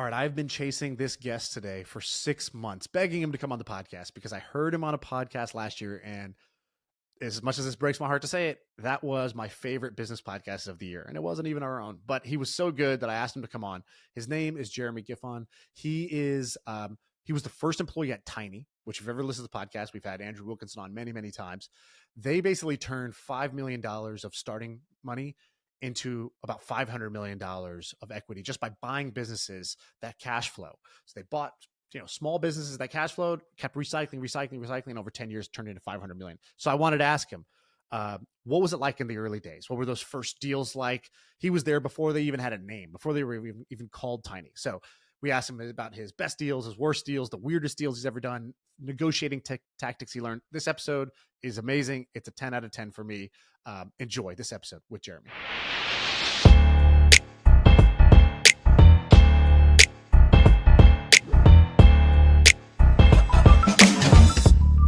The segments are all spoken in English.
All right, I've been chasing this guest today for 6 months, begging him to come on the podcast because I heard him on a podcast last year. And as much as this breaks my heart to say it, that was my favorite business podcast of the year. And it wasn't even our own, but he was so good that I asked him to come on. His name is Jeremy Giffon. He was the first employee at Tiny, which if you've ever listened to the podcast, we've had Andrew Wilkinson on many, many times. They basically turned $5 million of starting money into about $500 million of equity just by buying businesses that cash flow. So they bought, small businesses that cash flowed, kept recycling over 10 years, turned into 500 million. So I wanted to ask him, what was it like in the early days? What were those first deals like? He was there before they even had a name, before they were even called Tiny. So we asked him about his best deals, his worst deals, the weirdest deals he's ever done, negotiating tactics he learned. This episode is amazing. It's a 10 out of 10 for me. Enjoy this episode with Jeremy.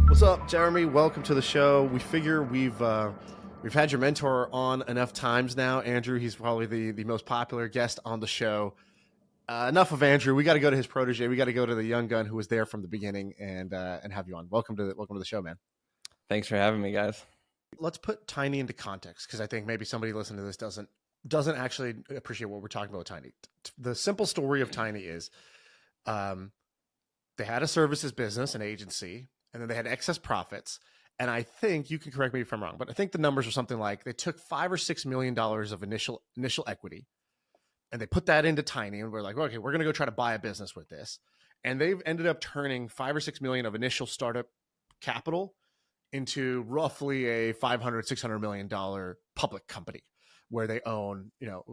What's up, Jeremy? Welcome to the show. We figure we've had your mentor on enough times now. Andrew, he's probably the most popular guest on the show. Enough of Andrew. We got to go to his protege. We got to go to the young gun who was there from the beginning and have you on. Welcome to the show, man. Thanks for having me, guys. Let's put Tiny into context because I think maybe somebody listening to this doesn't actually appreciate what we're talking about with Tiny. The simple story of Tiny is they had a services business, an agency, and then they had excess profits. And I think, you can correct me if I'm wrong, but I think the numbers are something like they took $5 or $6 million of initial equity, and they put that into Tiny, and we're like, okay, we're going to go try to buy a business with this. And they've ended up turning $5 or $6 million of initial startup capital into roughly a $500-600 million public company where they own,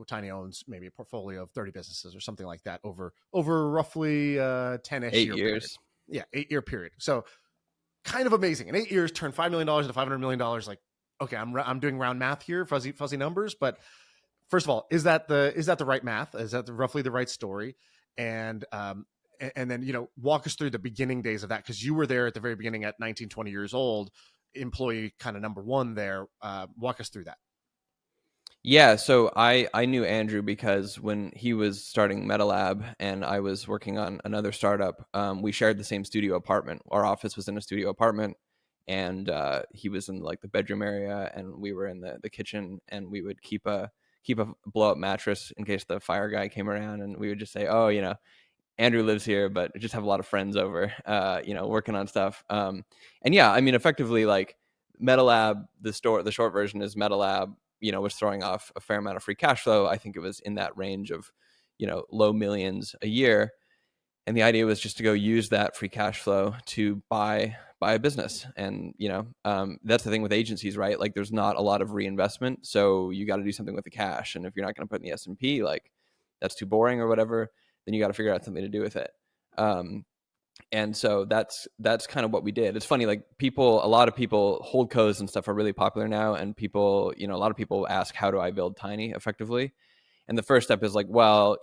Tiny owns maybe a portfolio of 30 businesses or something like that over roughly 10-ish 8 year years. Period. Yeah, 8-year period. So kind of amazing. In 8 years, turn $5 million into $500 million. Like, okay, I'm doing round math here, fuzzy numbers. But first of all, is that the right math? Is that roughly the right story? And then, walk us through the beginning days of that, because you were there at the very beginning at 19, 20 years old, employee kind of number one there. Walk us through that. Yeah, so I knew Andrew because when he was starting Mealime and I was working on another startup, we shared the same studio apartment. Our office was in a studio apartment, and he was in like the bedroom area, and we were in the kitchen, and we would keep a blow up mattress in case the fire guy came around, and we would just say, oh, Andrew lives here, but just have a lot of friends over, working on stuff. And yeah, I mean, effectively, like Mealime, the short version is Mealime, was throwing off a fair amount of free cash flow. I think it was in that range of, low millions a year. And the idea was just to go use that free cash flow to buy a business. And, that's the thing with agencies, right? Like there's not a lot of reinvestment. So you got to do something with the cash. And if you're not going to put in the S&P, like that's too boring or whatever, then you got to figure out something to do with it. And so that's kind of what we did. It's funny, like a lot of people, holdcos and stuff are really popular now. And people, a lot of people ask, how do I build Tiny effectively? And the first step is like, well,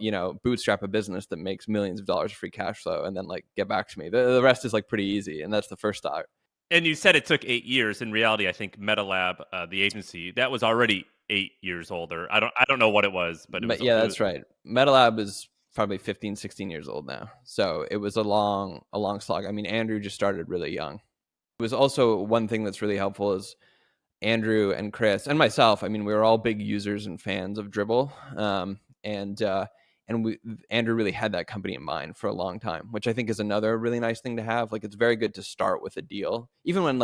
bootstrap a business that makes millions of dollars of free cash flow and then like get back to me. The rest is like pretty easy. And that's the first start. And you said it took 8 years. In reality, I think Mealime, the agency, that was already 8 years older. I don't know what it was, but that's right. Mealime is probably 15, 16 years old now. So it was a long slog. I mean, Andrew just started really young. It was also one thing that's really helpful is Andrew and Chris and myself. I mean, we were all big users and fans of Dribbble. And Andrew really had that company in mind for a long time, which I think is another really nice thing to have. Like, it's very good to start with a deal, even when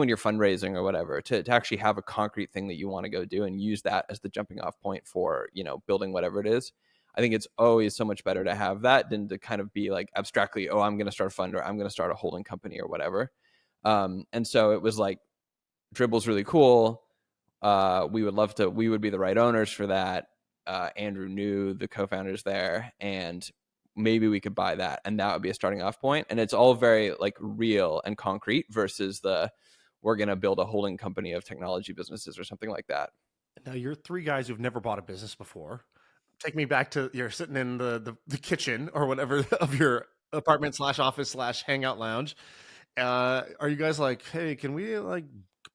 you're fundraising or whatever, to actually have a concrete thing that you want to go do and use that as the jumping off point for, building whatever it is. I think it's always so much better to have that than to kind of be like abstractly, oh, I'm going to start a fund or I'm going to start a holding company or whatever. And so it was like, Dribble's really cool. We would be the right owners for that. Andrew knew the co-founders there, and maybe we could buy that. And that would be a starting off point. And it's all very like real and concrete versus we're going to build a holding company of technology businesses or something like that. Now, you're three guys who've never bought a business before. Take me back to you're sitting in the kitchen or whatever of your apartment / office / hangout lounge. Are you guys like, hey, can we like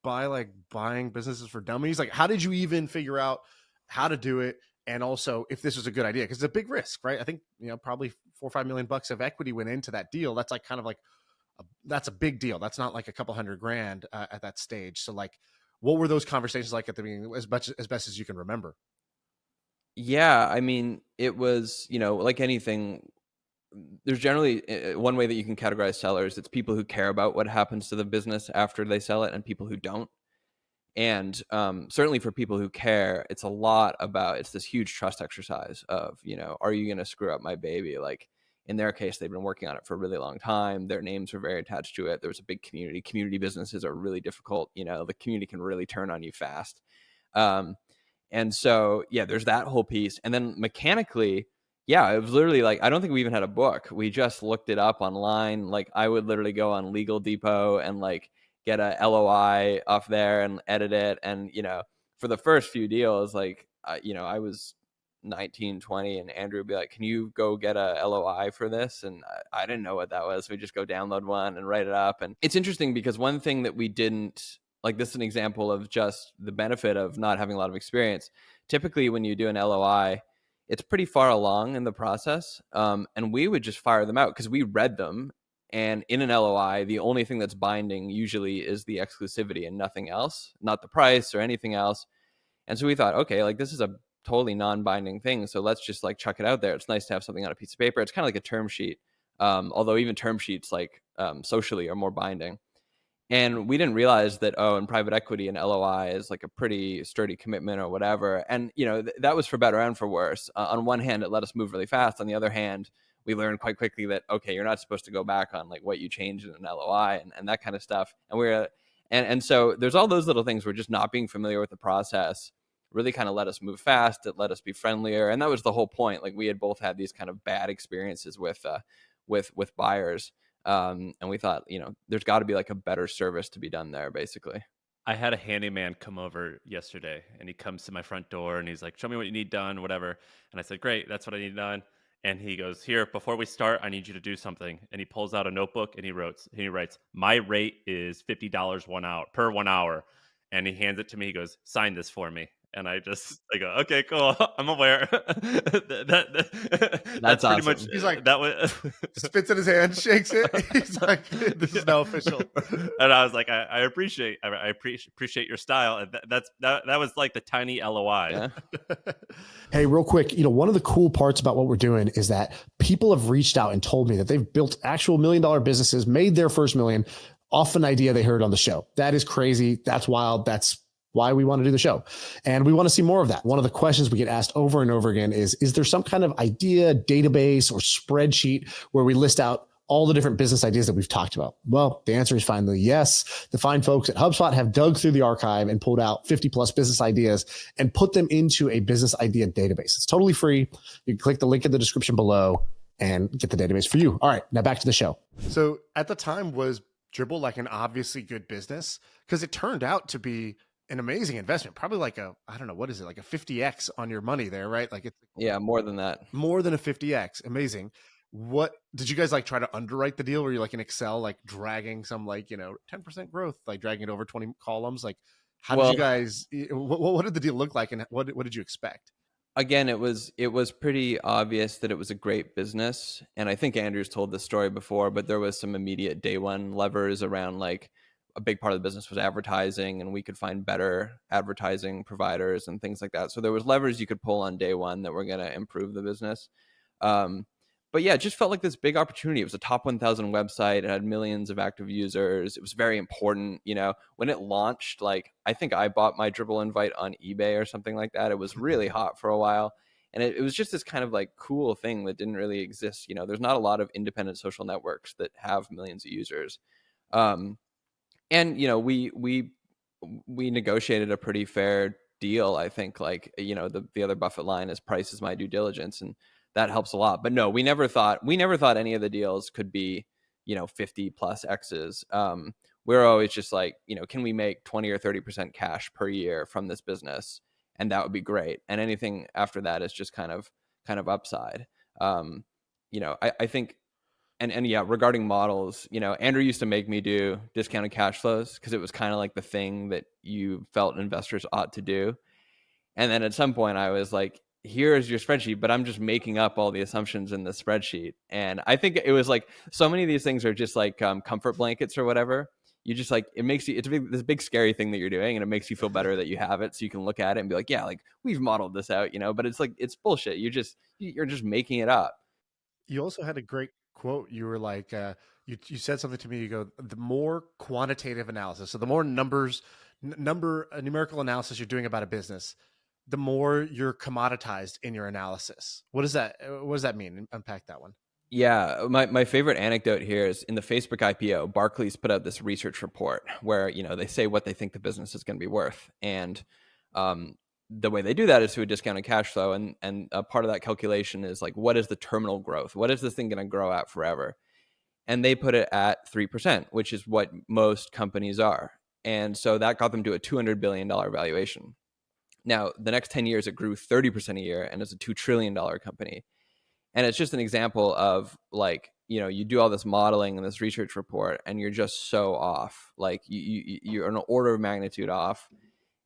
buy like buying businesses for dummies? Like, how did you even figure out how to do it? and also if this was a good idea, because it's a big risk, right? I think, probably $4 or $5 million of equity went into that deal. That's like kind of like that's a big deal. That's not like a couple $100,000 at that stage. So like, what were those conversations like at the beginning, as best as you can remember? Yeah, I mean, it was, like anything, there's generally one way that you can categorize sellers. It's people who care about what happens to the business after they sell it, and people who don't. And certainly for people who care, it's a lot about, it's this huge trust exercise of, are you going to screw up my baby? Like in their case, they've been working on it for a really long time. Their names were very attached to it. There was a big community. Community businesses are really difficult. The community can really turn on you fast. And so, yeah, there's that whole piece. And then mechanically, yeah, it was literally like, I don't think we even had a book. We just looked it up online. Like I would literally go on Legal Depot and like get a LOI off there and edit it. And, for the first few deals, like, I was 19, 20, and Andrew would be like, can you go get a LOI for this? And I didn't know what that was. We just go download one and write it up. And it's interesting because one thing that we didn't, like, this is an example of just the benefit of not having a lot of experience. Typically when you do an LOI, it's pretty far along in the process. And we would just fire them out because we read them. And in an LOI, the only thing that's binding usually is the exclusivity and nothing else, not the price or anything else. And so we thought, okay, like this is a totally non-binding thing. So let's just like chuck it out there. It's nice to have something on a piece of paper. It's kind of like a term sheet. Although even term sheets like socially are more binding. And we didn't realize that, in private equity, an LOI is like a pretty sturdy commitment or whatever. And, that was for better and for worse. On one hand, it let us move really fast. On the other hand, we learned quite quickly that, okay, you're not supposed to go back on like what you changed in an LOI and that kind of stuff. And so there's all those little things where just not being familiar with the process really kind of let us move fast. It let us be friendlier. And that was the whole point. Like we had both had these kind of bad experiences with buyers. And we thought, there's got to be like a better service to be done there, basically. I had a handyman come over yesterday, and he comes to my front door and he's like, show me what you need done, whatever. And I said, great, that's what I need done. And he goes, here, before we start, I need you to do something. And he pulls out a notebook and he writes, my rate is $50 per 1 hour. And he hands it to me. He goes, sign this for me. And I go, okay, cool. I'm aware. That's pretty awesome. much. He's like, that was spits in his hand, shakes it. He's like, this is now official. And I was like, I appreciate your style. And that was like the tiny LOI. Yeah. Hey, real quick, one of the cool parts about what we're doing is that people have reached out and told me that they've built actual $1 million businesses, made their first million off an idea they heard on the show. That is crazy. That's wild. That's why we want to do the show. And we want to see more of that. One of the questions we get asked over and over again is there some kind of idea, database, or spreadsheet where we list out all the different business ideas that we've talked about? Well, the answer is finally yes. The fine folks at HubSpot have dug through the archive and pulled out 50 plus business ideas and put them into a business idea database. It's totally free. You can click the link in the description below and get the database for you. All right, now back to the show. So at the time, was Dribbble like an obviously good business? Because it turned out to be an amazing investment, probably like what is it? Like a 50x on your money there, right? Like it's more than that, more than a 50x. Amazing. What did you guys like try to underwrite the deal? Were you like in Excel, like dragging some 10% growth, like dragging it over 20 columns? Like how did you guys, what did the deal look like? And what did you expect? Again, it was pretty obvious that it was a great business. And I think Andrew's told this story before, but there was some immediate day one levers around like, a big part of the business was advertising, and we could find better advertising providers and things like that. So there was levers you could pull on day one that were going to improve the business. But yeah, it just felt like this big opportunity. It was a top 1,000 website. It had millions of active users. It was very important. When it launched, like I think I bought my Dribbble invite on eBay or something like that. It was really hot for a while. And it was just this kind of like cool thing that didn't really exist. There's not a lot of independent social networks that have millions of users. And we negotiated a pretty fair deal. I think the other Buffett line is price is my due diligence, and that helps a lot. But no, we never thought any of the deals could be 50 plus X's. We're always just like, can we make 20 or 30% cash per year from this business, and that would be great. And anything after that is just kind of upside. I think. And yeah, regarding models, Andrew used to make me do discounted cash flows because it was kind of like the thing that you felt investors ought to do. And then at some point I was like, here's your spreadsheet, but I'm just making up all the assumptions in the spreadsheet. And I think it was like, so many of these things are just like comfort blankets or whatever. You just like, it makes you, it's this big scary thing that you're doing, and it makes you feel better that you have it, so you can look at it and be like, yeah, like we've modeled this out, but it's like, it's bullshit. You're just making it up. You also had a great quote. You were like, you said something to me. You go, the more quantitative analysis, so the more numerical analysis you're doing about a business, the more you're commoditized in your analysis. What does that mean? Unpack that one. Yeah, my favorite anecdote here is in the Facebook IPO, Barclays put out this research report where, they say what they think the business is going to be worth. And the way they do that is through a discounted cash flow. And a part of that calculation is like, what is the terminal growth? What is this thing going to grow at forever? And they put it at 3%, which is what most companies are. And so that got them to a $200 billion valuation. Now, the next 10 years, it grew 30% a year and is a $2 trillion company. And it's just an example of like, you do all this modeling and this research report, and you're just so off. Like you're an order of magnitude off.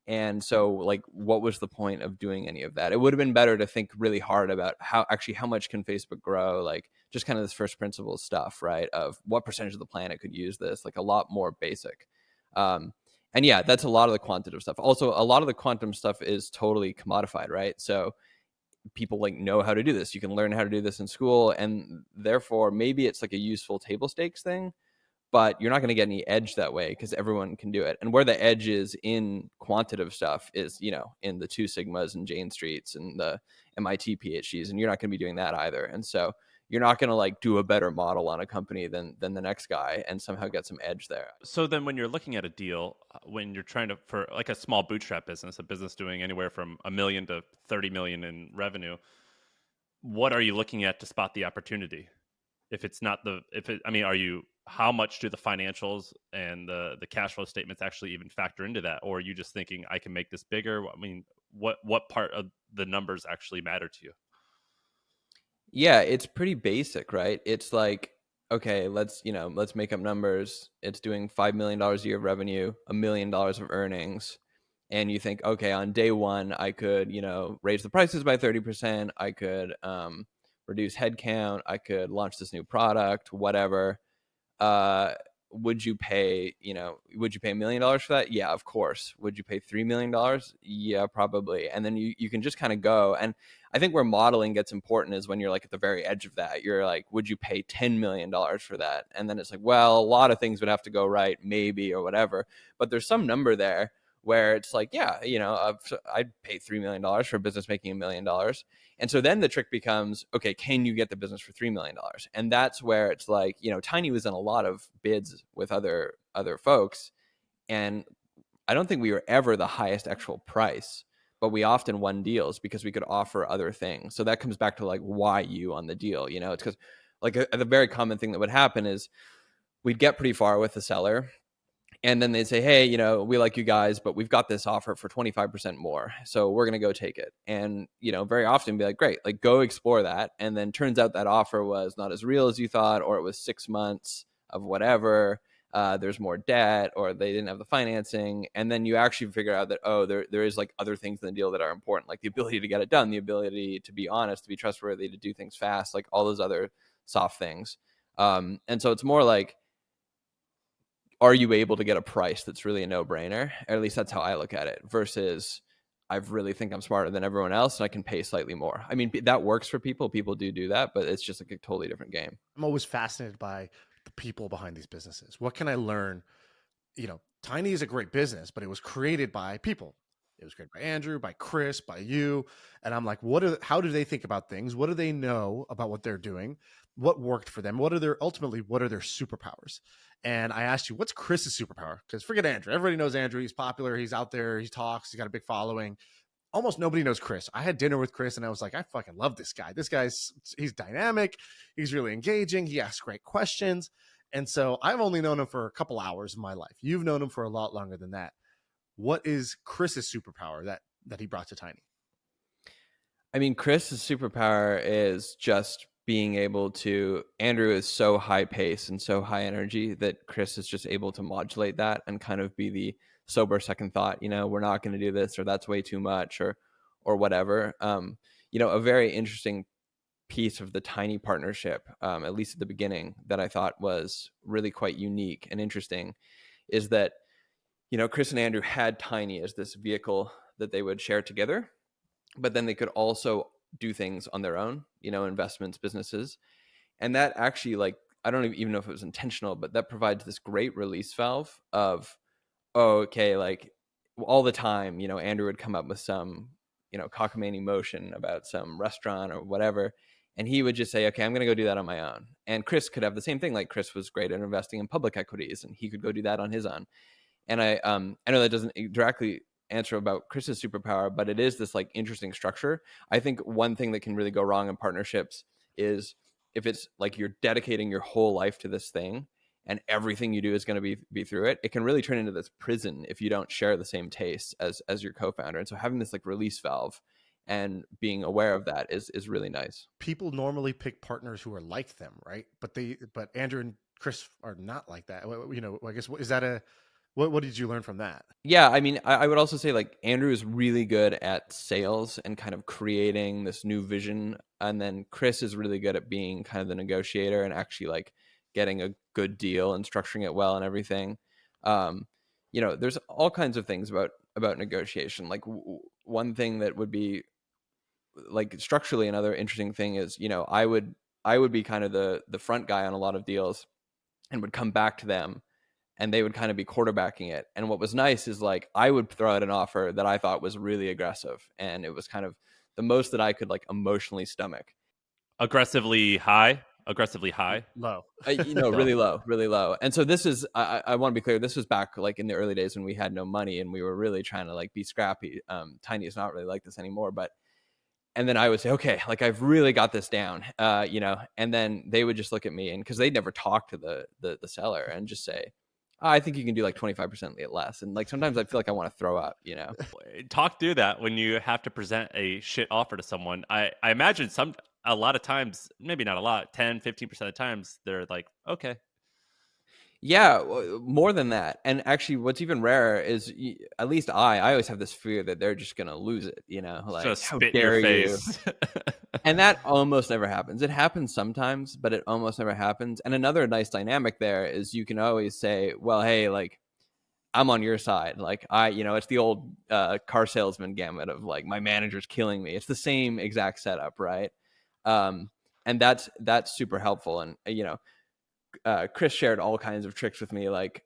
And so like, what was the point of doing any of that? It would have been better to think really hard about how much can Facebook grow? Like just kind of this first principles stuff, right? Of what percentage of the planet could use this, like a lot more basic. And yeah, that's a lot of the quantitative stuff. Also, a lot of the quantum stuff is totally commodified, right? So people like know how to do this. You can learn how to do this in school, and therefore maybe it's like a useful table stakes thing, but you're not going to get any edge that way because everyone can do it. And where the edge is in quantitative stuff is, in the 2 Sigmas and Jane Streets and the MIT PhDs, and you're not going to be doing that either. And so you're not going to like do a better model on a company than the next guy and somehow get some edge there. So then when you're looking at a deal, when you're trying to, for like a small bootstrap business, a business doing anywhere from $1 million to 30 million in revenue, what are you looking at to spot the opportunity? How much do the financials and the cash flow statements actually even factor into that? Or are you just thinking I can make this bigger? I mean, what part of the numbers actually matter to you? Yeah, it's pretty basic, right? It's like, okay, let's make up numbers. It's doing $5 million a year of revenue, $1 million of earnings. And you think, okay, on day one, I could, raise the prices by 30%. I could reduce headcount. I could launch this new product, whatever. Would you pay $1 million for that? Yeah, of course. Would you pay $3 million? Yeah, probably. And then you can just kind of go. And I think where modeling gets important is when you're like at the very edge of that. You're like, would you pay $10 million for that? And then it's like, well, a lot of things would have to go right, maybe, or whatever. But there's some number there where it's like, yeah, I'd pay $3 million for a business making $1 million. And so then the trick becomes, okay, can you get the business for $3 million? And that's where it's like, Tiny was in a lot of bids with other folks. And I don't think we were ever the highest actual price, but we often won deals because we could offer other things. So that comes back to like, why you on the deal? It's because like the very common thing that would happen is we'd get pretty far with the seller. And then they'd say, hey, we like you guys, but we've got this offer for 25% more. So we're going to go take it. And, very often be like, great, like go explore that. And then turns out that offer was not as real as you thought, or it was 6 months of whatever. There's more debt, or they didn't have the financing. And then you actually figure out that, oh, there is like other things in the deal that are important, like the ability to get it done, the ability to be honest, to be trustworthy, to do things fast, like all those other soft things. And so it's more like, are you able to get a price that's really a no-brainer? Or at least that's how I look at it, versus I really think I'm smarter than everyone else and I can pay slightly more. I mean, that works for people. People do that, but it's just like a totally different game. I'm always fascinated by the people behind these businesses. What can I learn? Tiny is a great business, but it was created by people. It was created by Andrew, by Chris, by you. And I'm like, how do they think about things? What do they know about what they're doing? What worked for them? What are their superpowers? And I asked you, what's Chris's superpower? Because forget Andrew. Everybody knows Andrew. He's popular. He's out there. He talks. He's got a big following. Almost nobody knows Chris. I had dinner with Chris and I was like, I fucking love this guy. He's dynamic. He's really engaging. He asks great questions. And so I've only known him for a couple hours of my life. You've known him for a lot longer than that. What is Chris's superpower that he brought to Tiny? I mean, Chris's superpower is just being able to, Andrew is so high pace and so high energy that Chris is just able to modulate that and kind of be the sober second thought, we're not going to do this, or that's way too much, or whatever. a very interesting piece of the Tiny partnership, at least at the beginning, that I thought was really quite unique and interesting is that, Chris and Andrew had Tiny as this vehicle that they would share together, but then they could also do things on their own, investments, businesses. And that actually, like, I don't even know if it was intentional, but that provides this great release valve of, oh, okay, like all the time, Andrew would come up with some, cockamamie motion about some restaurant or whatever. And he would just say, okay, I'm going to go do that on my own. And Chris could have the same thing. Like Chris was great at investing in public equities and he could go do that on his own. And I know that doesn't directly answer about Chris's superpower, but it is this like interesting structure. I think one thing that can really go wrong in partnerships is if it's like you're dedicating your whole life to this thing and everything you do is going to be through it, it can really turn into this prison if you don't share the same tastes as your co-founder. And so having this like release valve and being aware of that is really nice. People normally pick partners who are like them, right? But Andrew and Chris are not like that. I guess, is that what did you learn from that? Yeah, I mean, I would also say like Andrew is really good at sales and kind of creating this new vision. And then Chris is really good at being kind of the negotiator and actually like getting a good deal and structuring it well and everything. There's all kinds of things about negotiation. Like one thing that would be like structurally another interesting thing is, I would be kind of the front guy on a lot of deals and would come back to them and they would kind of be quarterbacking it. And what was nice is like I would throw out an offer that I thought was really aggressive and it was kind of the most that I could like emotionally stomach. Aggressively high? Low. Really low. And so this is, I want to be clear, this was back like in the early days when we had no money and we were really trying to like be scrappy. Tiny is not really like this anymore, and then I would say, okay, like I've really got this down, and then they would just look at me and because they'd never talk to the seller and just say, I think you can do like 25% less. And like sometimes I feel like I want to throw up, Talk through that when you have to present a shit offer to someone. I imagine a lot of times, maybe not a lot, 10, 15% of the times, they're like, okay. Yeah, more than that. And actually, what's even rarer is, at least I always have this fear that they're just going to lose it, like, just how spit dare in your face. And that almost never happens. It happens sometimes, but it almost never happens. And another nice dynamic there is you can always say, well, hey, like, I'm on your side. Like, it's the old car salesman gamut of like, my manager's killing me. It's the same exact setup, right? And that's super helpful. And, Chris shared all kinds of tricks with me. Like,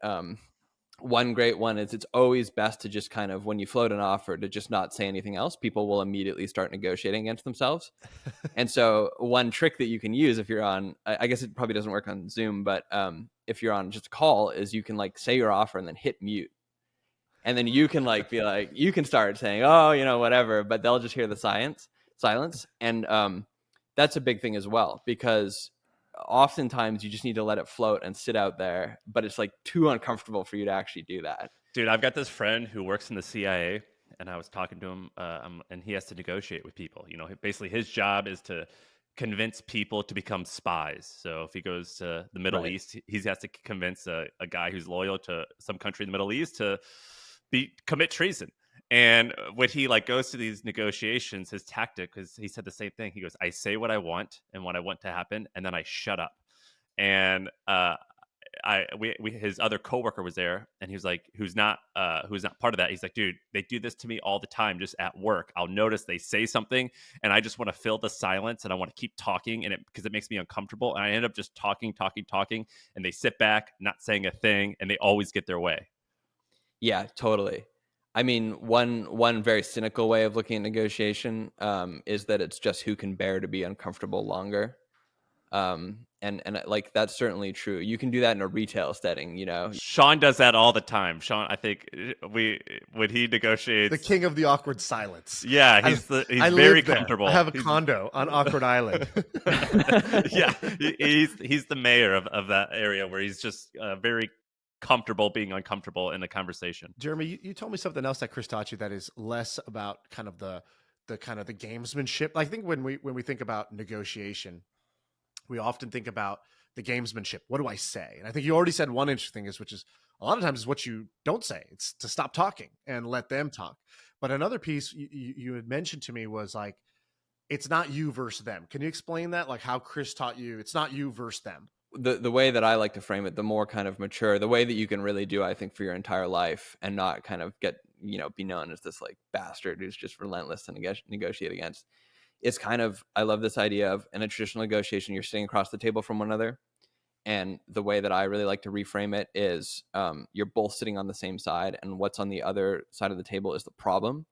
one great one is it's always best to just kind of, when you float an offer, to just not say anything else. People will immediately start negotiating against themselves. And so one trick that you can use if you're on, I guess it probably doesn't work on Zoom, but if you're on just a call, is you can like say your offer and then hit mute. And then you can like be like, you can start saying, oh, whatever, but they'll just hear the silence. And that's a big thing as well, because oftentimes you just need to let it float and sit out there, but it's like too uncomfortable for you to actually do that. Dude, I've got this friend who works in the CIA, and I was talking to him, and he has to negotiate with people. Basically his job is to convince people to become spies. So if he goes to the Middle East, he has to convince a guy who's loyal to some country in the Middle East to commit treason. And when he like goes to these negotiations, his tactic is, he said the same thing. He goes, I say what I want and what I want to happen, and then I shut up. And his other coworker was there, and he was like, who's not part of that. He's like, dude, they do this to me all the time, just at work. I'll notice they say something, and I just want to fill the silence, and I want to keep talking, and because it makes me uncomfortable. And I end up just talking, and they sit back, not saying a thing, and they always get their way. Yeah, totally. I mean, one very cynical way of looking at negotiation is that it's just who can bear to be uncomfortable longer. And like that's certainly true. You can do that in a retail setting, Shaan does that all the time. Shaan, I think when he negotiates, the king of the awkward silence. Yeah, he's very comfortable. I have a condo on Awkward Island. Yeah, he's the mayor of that area where he's just very comfortable being uncomfortable in the conversation. Jeremy, you told me something else that Chris taught you that is less about kind of the gamesmanship. I think when we think about negotiation, we often think about the gamesmanship. What do I say? And I think you already said one interesting thing, which is a lot of times is what you don't say. It's to stop talking and let them talk. But another piece you had mentioned to me was like, it's not you versus them. Can you explain that? Like how Chris taught you, it's not you versus them. The way that I like to frame it, the more kind of mature, the way that you can really do, I think, for your entire life and not kind of get, be known as this like bastard who's just relentless to negotiate against. It's kind of, I love this idea of in a traditional negotiation, you're sitting across the table from one another. And the way that I really like to reframe it is you're both sitting on the same side, and what's on the other side of the table is the problem.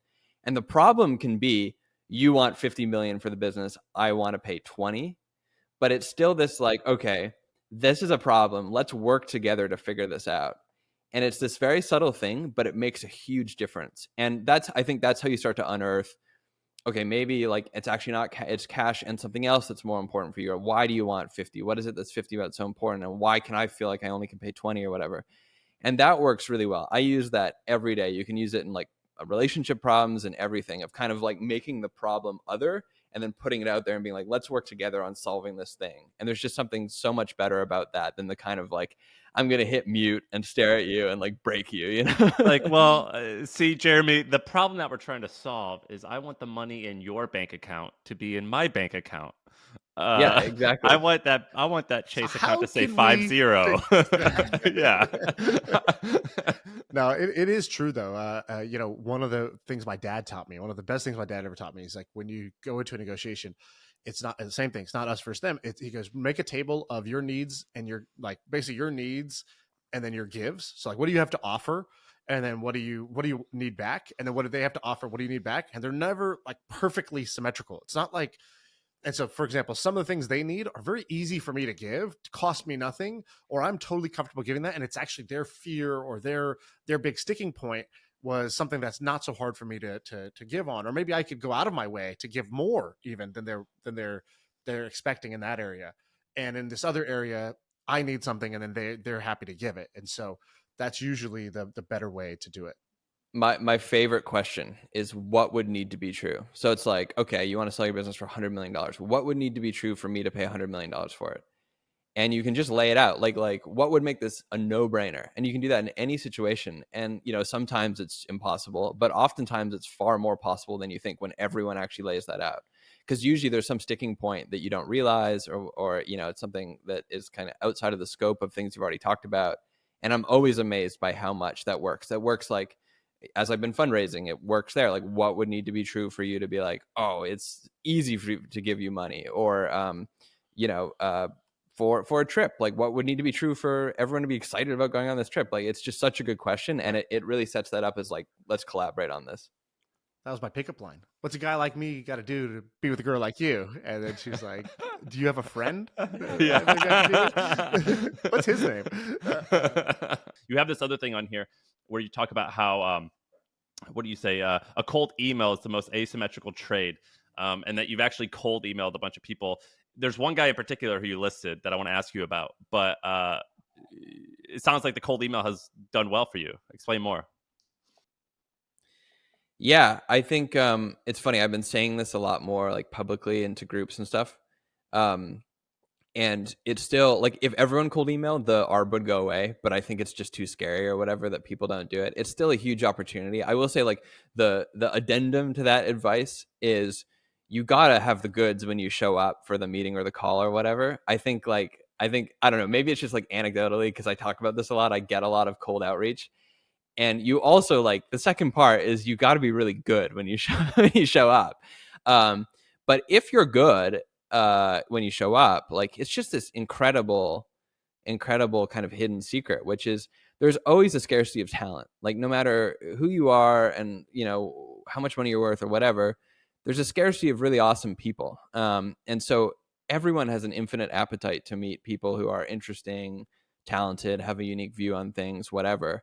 And the problem can be you want 50 million for the business, I want to pay 20. But it's still this like, okay, this is a problem. Let's work together to figure this out. And it's this very subtle thing, but it makes a huge difference. And I think that's how you start to unearth, okay, maybe like it's actually not, it's cash and something else that's more important for you. Or why do you want 50? What is it that's 50 about so important? And why can I feel like I only can pay 20 or whatever? And that works really well. I use that every day. You can use it in like relationship problems and everything, of kind of like making the problem other and then putting it out there and being like, let's work together on solving this thing. And there's just something so much better about that than the kind of like, I'm going to hit mute and stare at you and like break you, Like, well, see, Jeremy, the problem that we're trying to solve is I want the money in your bank account to be in my bank account. Yeah, exactly. I want that Chase account to say 50. Yeah. No, it is true though. One of the things my dad taught me, one of the best things my dad ever taught me is like when you go into a negotiation, it's not the same thing. It's not us versus them. He goes, make a table of your needs and your like basically your needs and then your gives. So like, what do you have to offer? And then what do you need back? And then what do they have to offer? What do you need back? And they're never like perfectly symmetrical. It's not like, and so for example, some of the things they need are very easy for me to give, to cost me nothing, or I'm totally comfortable giving that. And it's actually their fear or their big sticking point was something that's not so hard for me to give on, or maybe I could go out of my way to give more even than they're expecting in that area. And in this other area, I need something, and then they're happy to give it. And so that's usually the better way to do it. My favorite question is what would need to be true. So it's like, okay, you want to sell your business for $100 million. What would need to be true for me to pay $100 million for it? And you can just lay it out like what would make this a no-brainer? And you can do that in any situation. And, sometimes it's impossible, but oftentimes it's far more possible than you think when everyone actually lays that out. Because usually there's some sticking point that you don't realize or it's something that is kind of outside of the scope of things you've already talked about. And I'm always amazed by how much that works. That works like, as I've been fundraising, it works there. Like what would need to be true for you to be like, oh, it's easy for you to give you money, or, for a trip, like what would need to be true for everyone to be excited about going on this trip? Like, it's just such a good question. And it really sets that up as like, let's collaborate on this. That was my pickup line. What's a guy like me got to do to be with a girl like you? And then she's like, do you have a friend? Yeah. What's his name? You have this other thing on here where you talk about how, what do you say? A cold email is the most asymmetrical trade. And that you've actually cold emailed a bunch of people. There's one guy in particular who you listed that I want to ask you about, but it sounds like the cold email has done well for you. Explain more. Yeah, I think it's funny. I've been saying this a lot more like publicly into groups and stuff. And it's still like if everyone cold emailed, the ARB would go away, but I think it's just too scary or whatever that people don't do it. It's still a huge opportunity. I will say like the addendum to that advice is you got to have the goods when you show up for the meeting or the call or whatever. I think, I don't know, maybe it's just like anecdotally, because I talk about this a lot. I get a lot of cold outreach. And you also like the second part is you got to be really good when you show up. But if you're good when you show up, like it's just this incredible kind of hidden secret, which is there's always a scarcity of talent. Like no matter who you are and how much money you're worth or whatever, there's a scarcity of really awesome people. And so everyone has an infinite appetite to meet people who are interesting, talented, have a unique view on things, whatever.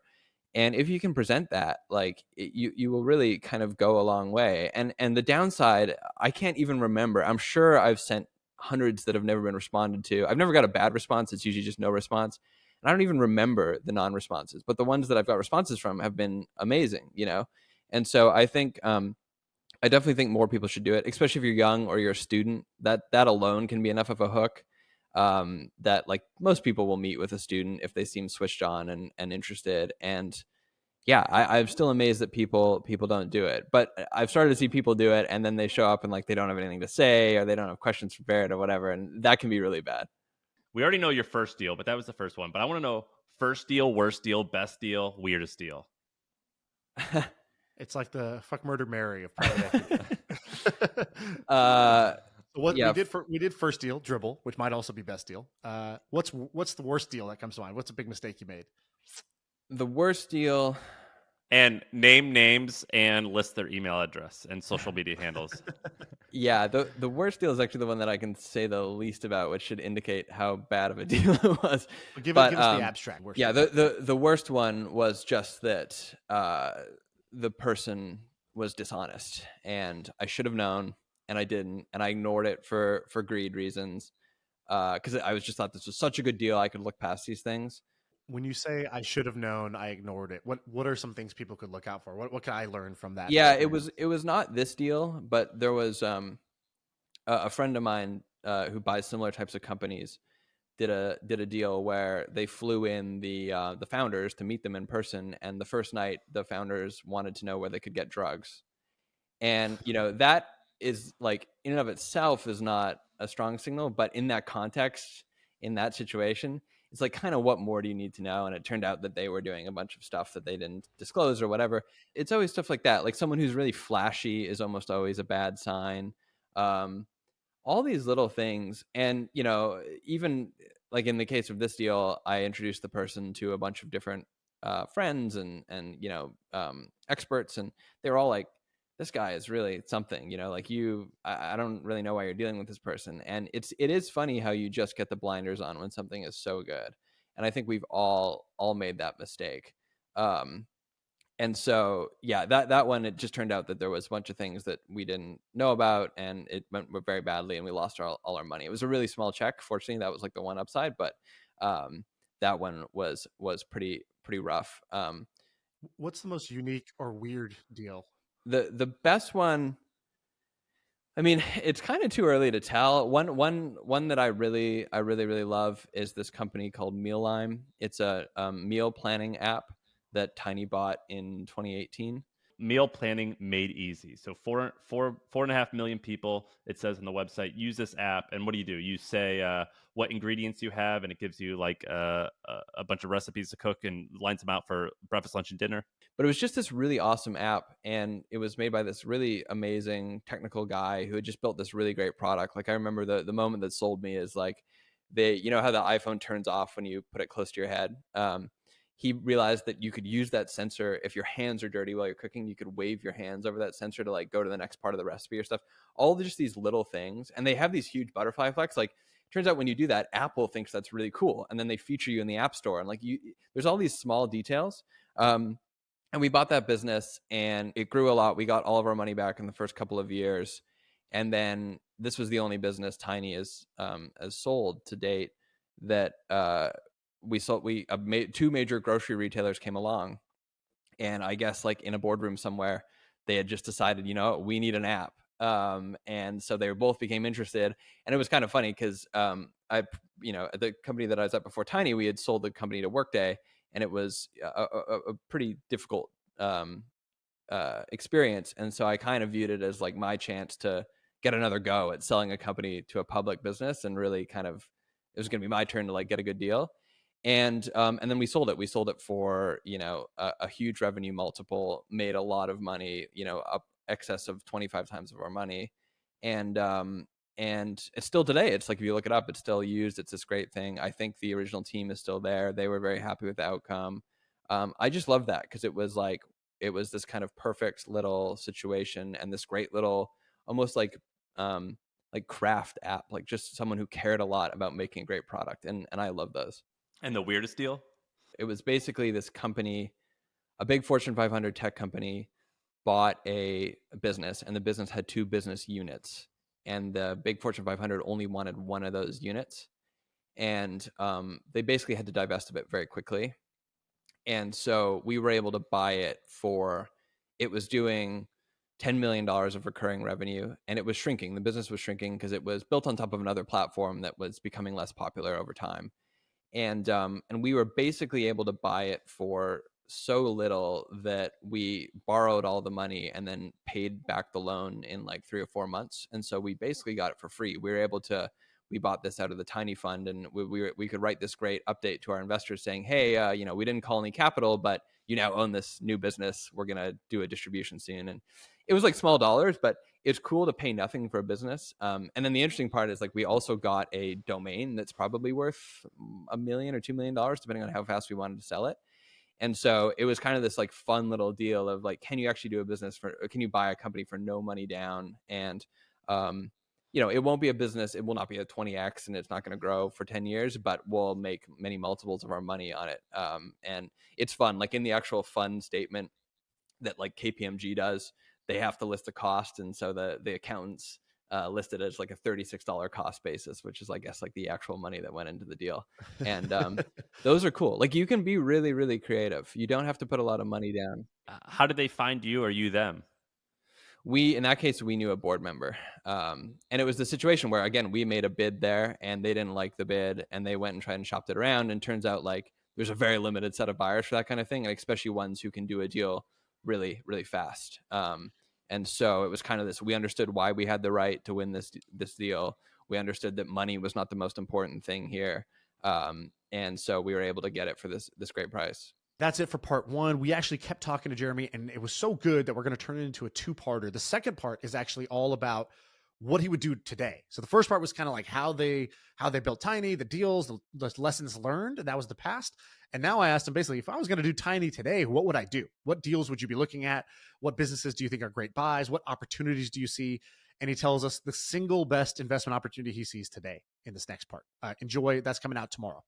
And if you can present that, like you will really kind of go a long way. And the downside, I can't even remember. I'm sure I've sent hundreds that have never been responded to. I've never got a bad response. It's usually just no response. And I don't even remember the non-responses, but the ones that I've got responses from have been amazing, And so I think, I definitely think more people should do it, especially if you're young or you're a student. That alone can be enough of a hook. That like most people will meet with a student if they seem switched on and interested. And yeah, I'm still amazed that people don't do it. But I've started to see people do it, and then they show up and like they don't have anything to say, or they don't have questions prepared, or whatever, and that can be really bad. We already know your first deal, but that was the first one. But I want to know first deal, worst deal, best deal, weirdest deal. It's like the fuck murder Mary of private equity. What yeah. we did first deal, Dribbble, which might also be best deal. What's the worst deal that comes to mind? What's a big mistake you made? The worst deal. And name names and list their email address and social media handles. Yeah, the worst deal is actually the one that I can say the least about, which should indicate how bad of a deal it was. Give us the abstract. Yeah, the worst one was just that the person was dishonest, and I should have known, and I didn't, and I ignored it for greed reasons, because I was just thought this was such a good deal, I could look past these things. When you say I should have known, I ignored it. What are some things people could look out for? What can I learn from that? Yeah, it was not this deal, but there was a friend of mine who buys similar types of companies did a deal where they flew in the founders to meet them in person, and the first night the founders wanted to know where they could get drugs, and that is like in and of itself is not a strong signal, but in that context, in that situation, it's like, kind of what more do you need to know? And it turned out that they were doing a bunch of stuff that they didn't disclose or whatever. It's always stuff like that. Like someone who's really flashy is almost always a bad sign. All these little things. And, even like in the case of this deal, I introduced the person to a bunch of different friends and experts. And they were all like, this guy is really something, like I don't really know why you're dealing with this person. And it is funny how you just get the blinders on when something is so good. And I think we've all made that mistake. And so, yeah, that one, it just turned out that there was a bunch of things that we didn't know about, and it went very badly, and we lost all our money. It was a really small check. Fortunately, that was like the one upside, but that one was pretty rough. What's the most unique or weird deal? The best one, I mean, it's kind of too early to tell. One that I really love is this company called Mealime. It's a meal planning app that Tiny bought in 2018. Meal planning made easy. So 4.5 million people, it says on the website, use this app. And what do? You say what ingredients you have, and it gives you like a bunch of recipes to cook and lines them out for breakfast, lunch, and dinner. But it was just this really awesome app, and it was made by this really amazing technical guy who had just built this really great product. Like I remember the moment that sold me is like how the iPhone turns off when you put it close to your head. He realized that you could use that sensor if your hands are dirty while you're cooking. You could wave your hands over that sensor to like go to the next part of the recipe or stuff. All just these little things, and they have these huge butterfly effects. Like, turns out when you do that, Apple thinks that's really cool, and then they feature you in the App Store. And like there's all these small details. And we bought that business, and it grew a lot. We got all of our money back in the first couple of years, and then this was the only business Tiny has sold to date that. We made two major grocery retailers came along, and I guess like in a boardroom somewhere, they had just decided, we need an app. And so they both became interested, and it was kind of funny because at the company that I was at before Tiny, we had sold the company to Workday, and it was a pretty difficult experience. And so I kind of viewed it as like my chance to get another go at selling a company to a public business, and really kind of, it was going to be my turn to like get a good deal. And then we sold it. We sold it for, a huge revenue multiple, made a lot of money, up excess of 25 times of our money. And it's still today. It's like, if you look it up, it's still used. It's this great thing. I think the original team is still there. They were very happy with the outcome. I just love that because it was this kind of perfect little situation, and this great little, almost like craft app, like just someone who cared a lot about making a great product. And I love those. And the weirdest deal? It was basically this company, a big Fortune 500 tech company, bought a business, and the business had two business units. And the big Fortune 500 only wanted one of those units. And they basically had to divest of it very quickly. And so we were able to buy it it was doing $10 million of recurring revenue, and it was shrinking. The business was shrinking because it was built on top of another platform that was becoming less popular over time. And we were basically able to buy it for so little that we borrowed all the money and then paid back the loan in like 3 or 4 months. And so we basically got it for free. We were able to, we bought this out of the tiny fund, and we could write this great update to our investors saying, hey, you know, we didn't call any capital, but you now own this new business. We're going to do a distribution soon. And it was like small dollars, but it's cool to pay nothing for a business. And then the interesting part is like, we also got a domain that's probably worth $1 million or $2 million, depending on how fast we wanted to sell it. And so it was kind of this like fun little deal of like, can you actually do a business for, or can you buy a company for no money down? And, you know, it won't be a business. It will not be a 20X, and it's not going to grow for 10 years, but we'll make many multiples of our money on it. And it's fun. Like in the actual fund statement that like KPMG does, they have to list the cost. And so the accountants listed as like a $36 cost basis, which is, I guess, like the actual money that went into the deal. And those are cool. Like you can be really, really creative. You don't have to put a lot of money down. How did they find you? Or you them? In that case, we knew a board member. And it was the situation where, again, we made a bid there and they didn't like the bid, and they went and tried and shopped it around. And turns out like there's a very limited set of buyers for that kind of thing, and especially ones who can do a deal really, really fast. And so it was kind of this, we understood why we had the right to win this deal. We understood that money was not the most important thing here. And so we were able to get it for this great price. That's it for part one. We actually kept talking to Jeremy, and it was so good that we're going to turn it into a 2-parter. The second part is actually all about what he would do today. So the first part was kind of like how they built Tiny, the deals, the lessons learned, and that was the past. And now I asked him basically, if I was going to do Tiny today, what would I do? What deals would you be looking at? What businesses do you think are great buys? What opportunities do you see? And he tells us the single best investment opportunity he sees today in this next part. Enjoy. That's coming out tomorrow.